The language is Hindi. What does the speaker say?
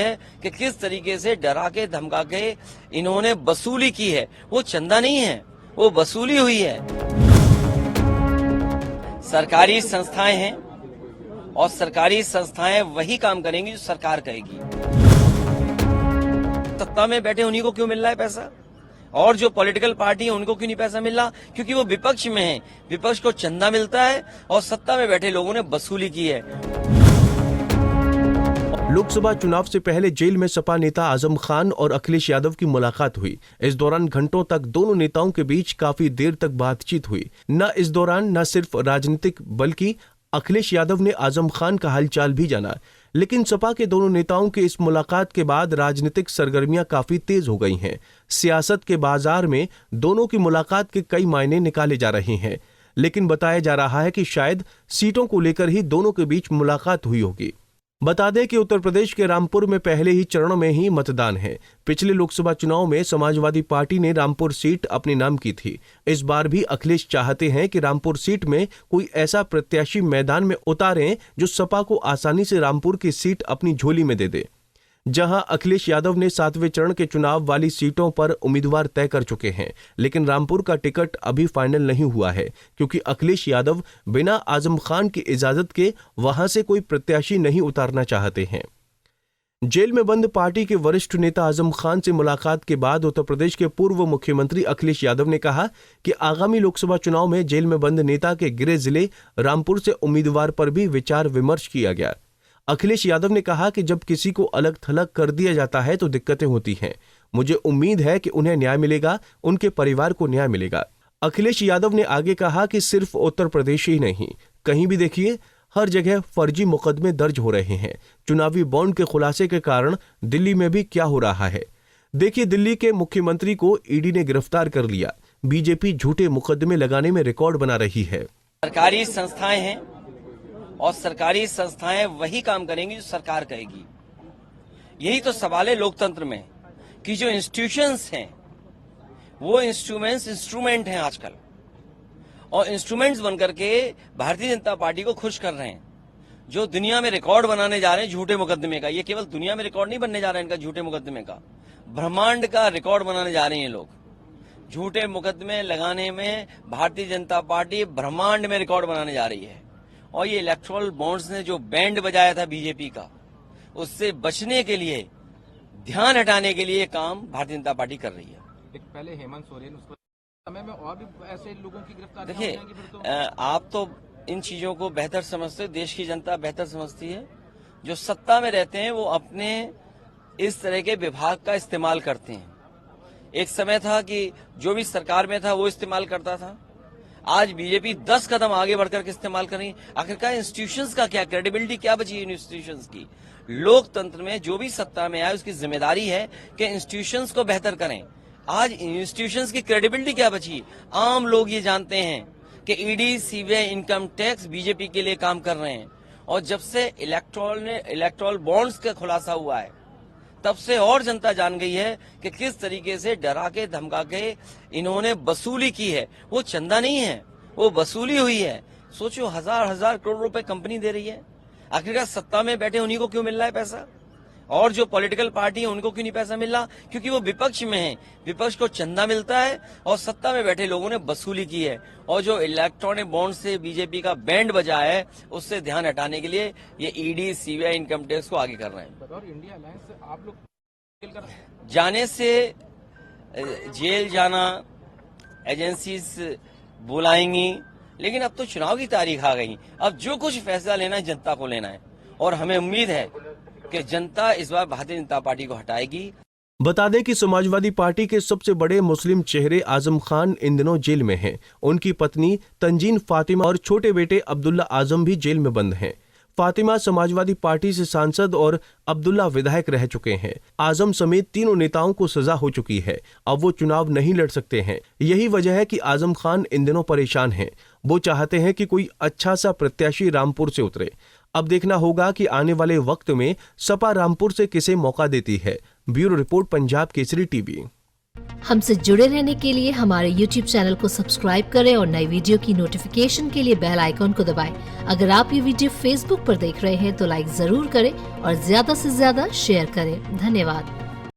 है कि किस तरीके से डरा के धमका के इन्होंने वसूली की है। वो चंदा नहीं है, वो वसूली हुई है। सरकारी संस्थाएं हैं और सरकारी संस्थाएं वही काम करेंगी जो सरकार कहेगी। सत्ता में बैठे उन्हीं को क्यों मिल रहा है पैसा, और जो पॉलिटिकल पार्टी है उनको क्यों नहीं पैसा मिल रहा? क्योंकि वो विपक्ष में है, विपक्ष को चंदा मिलता है और सत्ता में बैठे लोगों ने वसूली की है। लोकसभा चुनाव से पहले जेल में सपा नेता आजम खान और अखिलेश यादव की मुलाकात हुई। इस दौरान घंटों तक दोनों नेताओं के बीच काफी देर तक बातचीत हुई। इस दौरान न सिर्फ राजनीतिक बल्कि अखिलेश यादव ने आजम खान का हालचाल भी जाना। लेकिन सपा के दोनों नेताओं के इस मुलाकात के बाद राजनीतिक सरगर्मियां काफी तेज हो गई हैं। सियासत के बाजार में दोनों की मुलाकात के कई मायने निकाले जा रहे हैं, लेकिन बताया जा रहा है कि शायद सीटों को लेकर ही दोनों के बीच मुलाकात हुई होगी। बता दें कि उत्तर प्रदेश के रामपुर में पहले ही चरणों में ही मतदान है। पिछले लोकसभा चुनाव में समाजवादी पार्टी ने रामपुर सीट अपने नाम की थी। इस बार भी अखिलेश चाहते हैं कि रामपुर सीट में कोई ऐसा प्रत्याशी मैदान में उतारें जो सपा को आसानी से रामपुर की सीट अपनी झोली में दे दे। जहां अखिलेश यादव ने 7वें चरण के चुनाव वाली सीटों पर उम्मीदवार तय कर चुके हैं, लेकिन रामपुर का टिकट अभी फाइनल नहीं हुआ है, क्योंकि अखिलेश यादव बिना आजम खान की इजाजत के वहां से कोई प्रत्याशी नहीं उतारना चाहते हैं। जेल में बंद पार्टी के वरिष्ठ नेता आजम खान से मुलाकात के बाद उत्तर प्रदेश के पूर्व मुख्यमंत्री अखिलेश यादव ने कहा कि आगामी लोकसभा चुनाव में जेल में बंद नेता के गृह जिले रामपुर से उम्मीदवार पर भी विचार विमर्श किया गया। अखिलेश यादव ने कहा कि जब किसी को अलग थलग कर दिया जाता है तो दिक्कतें होती हैं। मुझे उम्मीद है कि उन्हें न्याय मिलेगा, उनके परिवार को न्याय मिलेगा। अखिलेश यादव ने आगे कहा कि सिर्फ उत्तर प्रदेश ही नहीं, कहीं भी देखिए हर जगह फर्जी मुकदमे दर्ज हो रहे हैं। चुनावी बॉन्ड के खुलासे के कारण दिल्ली में भी क्या हो रहा है, देखिए। दिल्ली के मुख्यमंत्री को ईडी ने गिरफ्तार कर लिया। बीजेपी झूठे मुकदमे लगाने में रिकॉर्ड बना रही है। सरकारी संस्थाएं हैं और सरकारी संस्थाएं वही काम करेंगी जो सरकार कहेगी। यही तो सवाल है लोकतंत्र में कि जो इंस्टीट्यूशंस हैं वो इंस्ट्रूमेंट हैं आजकल, और इंस्ट्रूमेंट्स बनकर के भारतीय जनता पार्टी को खुश कर रहे हैं। जो दुनिया में रिकॉर्ड बनाने जा रहे हैं झूठे मुकदमे का, ये केवल दुनिया में रिकॉर्ड नहीं बनने जा रहा है इनका झूठे मुकदमे का, ब्रह्मांड का रिकॉर्ड बनाने जा रहे हैं लोग। झूठे मुकदमे लगाने में भारतीय जनता पार्टी ब्रह्मांड में रिकॉर्ड बनाने जा रही है। और ये इलेक्टोरल बॉन्ड्स ने जो बैंड बजाया था बीजेपी का, उससे बचने के लिए, ध्यान हटाने के लिए काम भारतीय जनता पार्टी कर रही है। पहले हेमंत सोरेन, उसको समय में और भी ऐसे लोगों की गिरफ्तारी। देखिए, आप तो इन चीजों को बेहतर समझते, देश की जनता बेहतर समझती है। जो सत्ता में रहते हैं वो अपने इस तरह के विभाग का इस्तेमाल करते हैं। एक समय था कि जो भी सरकार में था वो इस्तेमाल करता था। आज बीजेपी 10 कदम आगे बढ़कर के इस्तेमाल कर रही है। आखिरकार इंस्टीट्यूशंस का क्या, क्रेडिबिलिटी क्या बची है इंस्टीट्यूशंस की? लोकतंत्र में जो भी सत्ता में आए उसकी जिम्मेदारी है कि इंस्टीट्यूशंस को बेहतर करें। आज इंस्टीट्यूशंस की क्रेडिबिलिटी क्या बची? आम लोग ये जानते हैं कि ED, CBI, income tax BJP के लिए काम कर रहे हैं। और जब से इलेक्टोरल बॉन्ड्स का खुलासा हुआ है, तब से और जनता जान गई है कि किस तरीके से डरा के धमका के इन्होंने वसूली की है। वो चंदा नहीं है, वो वसूली हुई है। सोचो, हजार करोड़ रुपए कंपनी दे रही है। आखिरकार सत्ता में बैठे उन्हीं को क्यों मिल रहा है पैसा, और जो पॉलिटिकल पार्टी है उनको क्यों नहीं पैसा मिल रहा? क्योंकि वो विपक्ष में है, विपक्ष को चंदा मिलता है और सत्ता में बैठे लोगों ने वसूली की है। और जो इलेक्ट्रॉनिक बॉन्ड से बीजेपी का बैंड बजा है, उससे ध्यान हटाने के लिए ये ईडी, सीबीआई, इनकम टैक्स को आगे कर रहे हैं। इंडिया अलायंस से आप लोग जाने से जेल जाना, एजेंसीज बुलाएंगी, लेकिन अब तो चुनाव की तारीख आ गई। अब जो कुछ फैसला लेना है जनता को लेना है, और हमें उम्मीद है कि जनता इस बार भारतीय जनता पार्टी को हटाएगी। बता दें कि समाजवादी पार्टी के सबसे बड़े मुस्लिम चेहरे आजम खान इन दिनों जेल में हैं। उनकी पत्नी तंजीन फातिमा और छोटे बेटे अब्दुल्ला आजम भी जेल में बंद हैं। फातिमा समाजवादी पार्टी से सांसद और अब्दुल्ला विधायक रह चुके हैं। आजम समेत तीनों नेताओं को सजा हो चुकी है। अब वो चुनाव नहीं लड़ सकते हैं। यही वजह है कि आजम खान इन दिनों परेशान हैं। वो चाहते हैं कि कोई अच्छा सा प्रत्याशी रामपुर से उतरे। अब देखना होगा कि आने वाले वक्त में सपा रामपुर से किसे मौका देती है। Bureau report, Punjab Kesari TV. हमसे जुड़े रहने के लिए हमारे YouTube चैनल को सब्सक्राइब करें और नई वीडियो की नोटिफिकेशन के लिए बेल आइकॉन को दबाएं। अगर आप ये वीडियो Facebook पर देख रहे हैं तो लाइक जरूर करें और ज्यादा से ज्यादा शेयर करें। धन्यवाद।